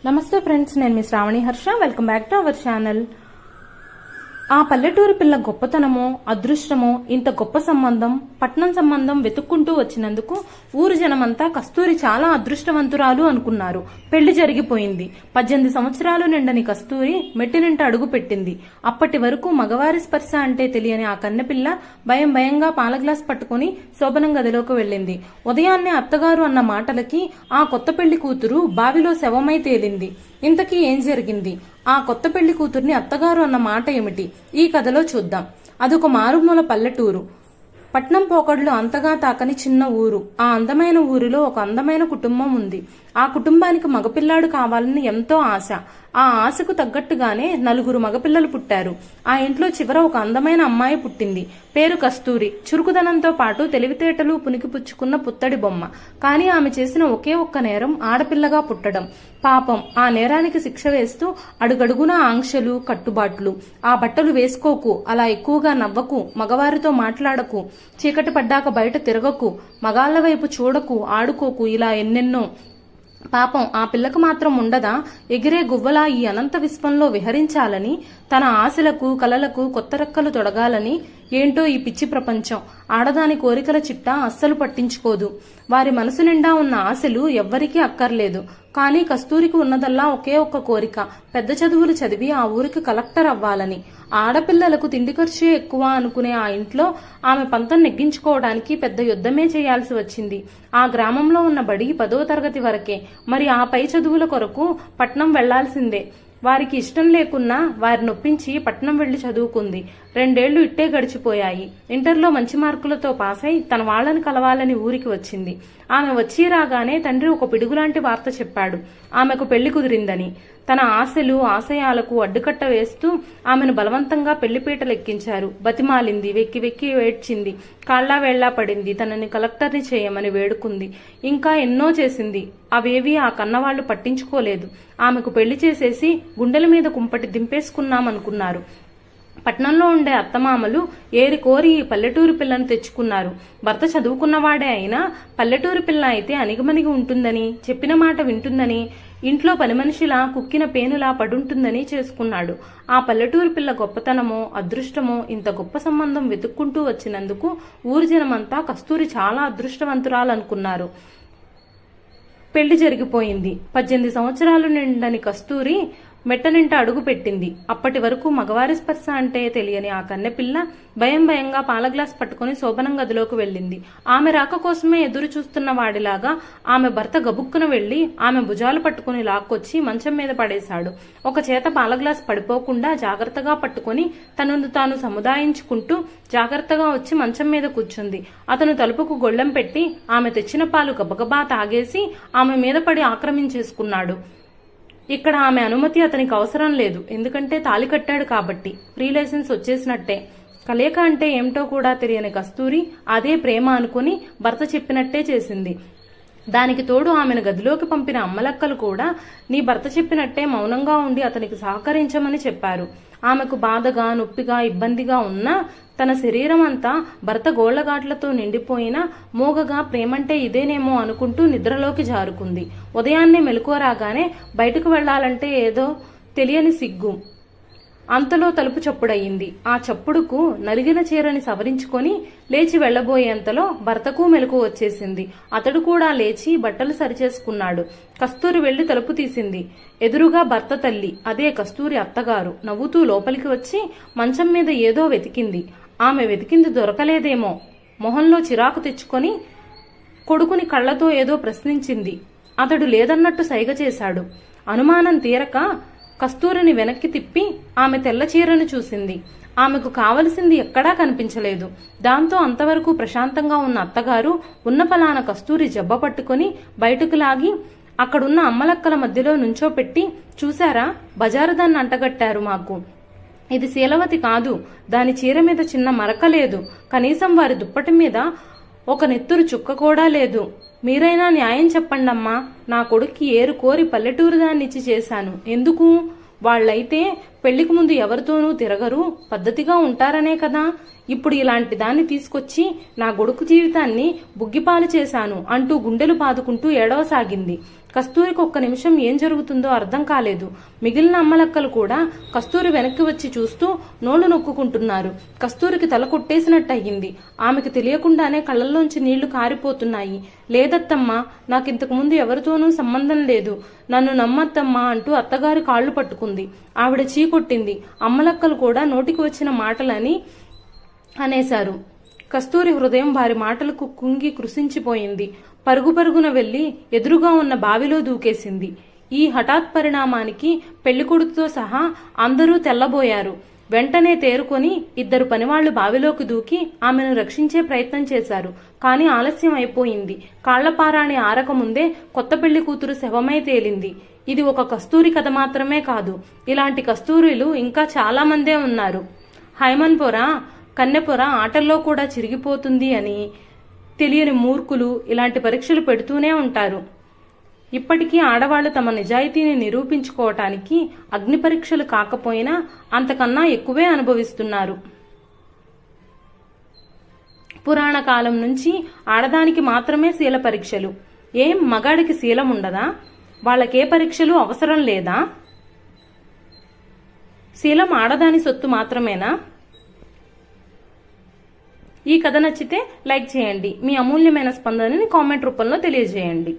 నమస్తే ఫ్రెండ్స్, నేను మీ Sravani Harsha. Welcome back to our channel. ఆ పల్లెటూరు పిల్ల గొప్పతనమో అదృష్టమో ఇంత గొప్ప సంబంధం, పట్నం సంబంధం వెతుక్కుంటూ వచ్చినందుకు ఊరు జనమంతా కస్తూరి చాలా అదృష్టవంతురాలు అనుకున్నారు. పెళ్లి జరిగిపోయింది. 18 సంవత్సరాలు నిండని కస్తూరి మెట్టినింట అడుగు పెట్టింది. అప్పటి వరకు మగవారి స్పర్శ అంటే తెలియని ఆ కన్నెపిల్ల భయంగా పాల గ్లాస్ పట్టుకుని శోభనం గదిలోకి వెళ్ళింది. ఉదయాన్నే అత్తగారు అన్న మాటలకి ఆ కొత్త పెళ్లి కూతురు బావిలో శవమై తేలింది. ఇంతకీ ఏం జరిగింది? ఆ కొత్త పెళ్లి కూతుర్ని అత్తగారు అన్న మాట ఏమిటి? ఈ కథలో చూద్దాం. అదొక మారుమూల పల్లెటూరు. పట్నం పోకడ్లు అంతగా తాకని చిన్న ఊరు. ఆ అందమైన ఊరిలో ఒక అందమైన కుటుంబం ఉంది. ఆ కుటుంబానికి మగపిల్లాడు కావాలని ఎంతో ఆశ. ఆ ఆశకు తగ్గట్టుగానే 4 మగపిల్లలు పుట్టారు. ఆ ఇంట్లో చివర ఒక అందమైన అమ్మాయి పుట్టింది. పేరు కస్తూరి. చురుకుదనంతో పాటు తెలివితేటలు పుణికిపుచ్చుకున్న పుత్తడి బొమ్మ. కానీ ఆమె చేసిన ఒకే ఒక్క నేరం ఆడపిల్లగా పుట్టడం. పాపం, ఆ నేరానికి శిక్ష వేస్తూ అడుగడుగునా ఆంక్షలు, కట్టుబాట్లు. ఆ బట్టలు వేసుకోకు, అలా ఎక్కువగా నవ్వకు, మగవారితో మాట్లాడకు, చీకటి పడ్డాక బయట తిరగకు, మగాళ్ల వైపు చూడకు, ఆడుకోకు, ఇలా ఎన్నెన్నో. పాపం, ఆ పిల్లకు మాత్రం ఉండదా ఎగిరే గువ్వలా ఈ అనంత విశ్వంలో విహరించాలని, తన ఆశలకు కలలకు కొత్త రెక్కలు తొడగాలని? ఏంటో ఈ పిచ్చి ప్రపంచం. ఆడదాని కోరికల చిట్టా అస్సలు పట్టించుకోదు. వారి మనసు నిండా ఉన్న ఆశలు ఎవ్వరికీ అక్కర్లేదు. కానీ కస్తూరికి ఉన్నదల్లా ఒకే ఒక్క కోరిక, పెద్ద చదువులు చదివి ఆ ఊరికి కలెక్టర్ అవ్వాలని. ఆడపిల్లలకు తిండి ఖర్చే ఎక్కువ అనుకునే ఆ ఇంట్లో ఆమె పంతం నెగ్గించుకోవడానికి పెద్ద యుద్ధమే చేయాల్సి వచ్చింది. ఆ గ్రామంలో ఉన్న బడి 10వ తరగతి వరకే. మరి ఆ పై చదువుల కొరకు పట్నం వెళ్లాల్సిందే. వారికి ఇష్టం లేకున్నా వారిని ఒప్పించి పట్నం వెళ్లి చదువుకుంది. 2 ఏళ్లు ఇట్టే గడిచిపోయాయి. ఇంటర్లో మంచి మార్కులతో పాసై తన వాళ్లను కలవాలని ఊరికి వచ్చింది. ఆమె వచ్చి రాగానే తండ్రి ఒక పిడుగులాంటి వార్త చెప్పాడు. ఆమెకు పెళ్లి కుదిరిందని. తన ఆశలు ఆశయాలకు అడ్డుకట్ట వేస్తూ ఆమెను బలవంతంగా పెళ్లిపీటలెక్కించారు. బతిమాలింది, వెక్కి ఏడ్చింది, కాళ్లా వేళ్లా పడింది, తనని కలెక్టర్ని చేయమని వేడుకుంది. ఇంకా ఎన్నో చేసింది. అవేవీ ఆ కన్నవాళ్లు పట్టించుకోలేదు. ఆమెకు పెళ్లి చేసేసి గుండెల మీద కుంపటి దింపేసుకున్నామనుకున్నారు. పట్నంలో ఉండే అత్తమామలు ఏరి కోరి ఈ పల్లెటూరు పిల్లను తెచ్చుకున్నారు. భర్త చదువుకున్నవాడే అయినా పల్లెటూరు పిల్ల అయితే అణిగమణిగి ఉంటుందని, చెప్పిన మాట వింటుందని, ఇంట్లో పని మనిషిలా కుక్కిన పేనులా పడుంటుందని చేసుకున్నాడు. ఆ పల్లెటూరు పిల్ల గొప్పతనమో అదృష్టమో ఇంత గొప్ప సంబంధం వెతుక్కుంటూ వచ్చినందుకు ఊరి జనమంతా కస్తూరి చాలా అదృష్టవంతురాలనుకున్నారు. పెళ్లి జరిగిపోయింది. 18 సంవత్సరాలు నిండని కస్తూరి మెట్టనింట అడుగు పెట్టింది. అప్పటి వరకు మగవారి స్పర్శ అంటే తెలియని ఆ కన్నెపిల్ల భయంగా పాల గ్లాస్ పట్టుకుని శోభనం గదిలోకి వెళ్ళింది. ఆమె రాక కోసమే ఎదురు చూస్తున్న వాడిలాగా ఆమె భర్త గబుక్కున వెళ్లి ఆమె భుజాలు పట్టుకుని లాక్కొచ్చి మంచం మీద పడేశాడు. ఒక చేత పాల గ్లాస్ పడిపోకుండా జాగ్రత్తగా పట్టుకుని తనను తాను సముదాయించుకుంటూ జాగ్రత్తగా వచ్చి మంచం మీద కూర్చుంది. అతను తలుపుకు గొళ్ళెం పెట్టి ఆమె తెచ్చిన పాలు గబగబా తాగేసి ఆమె మీద పడి ఆక్రమించేసుకున్నాడు. ఇక్కడ ఆమె అనుమతి అతనికి అవసరం లేదు. ఎందుకంటే తాళి కట్టాడు కాబట్టి. Free licence వచ్చేసినట్టే. కలేక అంటే ఏమిటో కూడా తెలియని కస్తూరి అదే ప్రేమ అనుకుని భర్త చెప్పినట్టే చేసింది. దానికి తోడు ఆమెను గదిలోకి పంపిన అమ్మలక్కలు కూడా నీ భర్త చెప్పినట్టే మౌనంగా ఉండి అతనికి సహకరించమని చెప్పారు. ఆమెకు బాధగా, నొప్పిగా, ఇబ్బందిగా ఉన్నా తన శరీరం అంతా భర్త గోళ్లగాట్లతో నిండిపోయినా మోగగా ప్రేమంటే ఇదేనేమో అనుకుంటూ నిద్రలోకి జారుకుంది. ఉదయాన్నే మెలకువ రాగానే బయటకు వెళ్లాలంటే ఏదో తెలియని సిగ్గు. అంతలో తలుపు చప్పుడయింది. ఆ చప్పుడుకు నలిగిన చీరని సవరించుకొని లేచి వెళ్లబోయేంతలో భర్తకు మెలకు వచ్చేసింది. అతడు కూడా లేచి బట్టలు సరిచేసుకున్నాడు. కస్తూరి వెళ్లి తలుపు తీసింది. ఎదురుగా భర్త తల్లి, అదే కస్తూరి అత్తగారు, నవ్వుతూ లోపలికి వచ్చి మంచం మీద ఏదో వెతికింది. ఆమె వెతికింది దొరకలేదేమో. మొహంలో చిరాకు తెచ్చుకొని కొడుకుని కళ్లతో ఏదో ప్రశ్నించింది. అతడు లేదన్నట్టు సైగ చేశాడు. అనుమానం తీరక కస్తూరిని వెనక్కి తిప్పి ఆమె తెల్ల చీరను చూసింది. ఆమెకు కావలసింది ఎక్కడా కనిపించలేదు. దాంతో అంతవరకు ప్రశాంతంగా ఉన్న అత్తగారు ఉన్న పలాన కస్తూరి జబ్బ పట్టుకుని బయటకు లాగి అక్కడున్న అమ్మలక్కల మధ్యలో నుంచోపెట్టి, చూశారా, బజారు దాన్ని అంటగట్టారు మాకు. ఇది శీలవతి కాదు. దాని చీర మీద చిన్న మరక లేదు. కనీసం వారి దుప్పటి మీద ఒక నెత్తురు చుక్క కూడా లేదు. మీరైనా న్యాయం చెప్పండమ్మా. నా కొడుక్కి ఏరు కోరి పల్లెటూరు దాన్నిచ్చి చేశాను. ఎందుకు? వాళ్లైతే పెళ్లికి ముందు ఎవరితోనూ తిరగరు, పద్ధతిగా ఉంటారనే కదా. ఇప్పుడు ఇలాంటి దాన్ని తీసుకొచ్చి నా కొడుకు జీవితాన్ని బుగ్గిపాలు చేశాను అంటూ గుండెలు బాదుకుంటూ ఏడవసాగింది. కస్తూరికి ఒక్క నిమిషం ఏం జరుగుతుందో అర్థం కాలేదు. మిగిలిన అమ్మలక్కలు కూడా కస్తూరి వెనక్కి వచ్చి చూస్తూ నోళ్లు నొక్కుకుంటున్నారు. కస్తూరికి తల కొట్టేసినట్టయింది. ఆమెకు తెలియకుండానే కళ్ళల్లోంచి నీళ్లు కారిపోతున్నాయి. లేదత్తమ్మా, నాకింతకు ముందు ఎవరితోనూ సంబంధం లేదు, నన్ను నమ్మత్తమ్మా అంటూ అత్తగారి కాళ్లు పట్టుకుంది. ఆవిడ చీకొట్టింది. అమ్మలక్కలు కూడా నోటికి వచ్చిన మాటలని అనేశారు. కస్తూరి హృదయం వారి మాటలకు కుంగి కృశించిపోయింది. పరుగు పరుగున వెళ్లి ఎదురుగా ఉన్న బావిలో దూకేసింది. ఈ హఠాత్ పరిణామానికి పెళ్లికొడుకుతో సహా అందరూ తెల్లబోయారు. వెంటనే తేరుకొని ఇద్దరు పనివాళ్లు బావిలోకి దూకి ఆమెను రక్షించే ప్రయత్నం చేశారు. కాని ఆలస్యం అయిపోయింది. కాళ్లపారాణి ఆరకముందే కొత్త పెళ్లి కూతురు శవమై తేలింది. ఇది ఒక కస్తూరి కథ మాత్రమే కాదు, ఇలాంటి కస్తూరీలు ఇంకా చాలా మందే ఉన్నారు. హైమన్పుర, కన్నెపుర ఆటల్లో కూడా చిరిగిపోతుంది అని తెలియని మూర్ఖులు ఇలాంటి పరీక్షలు పెడుతూనే ఉంటారు. ఇప్పటికీ ఆడవాళ్లు తమ నిజాయితీని నిరూపించుకోవటానికి అగ్ని పరీక్షలు కాకపోయినా అంతకన్నా ఎక్కువే అనుభవిస్తున్నారు. పురాణ కాలం నుంచి ఆడదానికి మాత్రమే శీల పరీక్షలు. ఏం మగాడికి శీలం ఉండదా? వాళ్ళకే పరీక్షలు అవసరం లేదా? శీలం ఆడదాని సొత్తు మాత్రమేనా? ఈ కథ నచ్చితే లైక్ చేయండి. మీ అమూల్యమైన స్పందనని కామెంట్ రూపంలో తెలియజేయండి.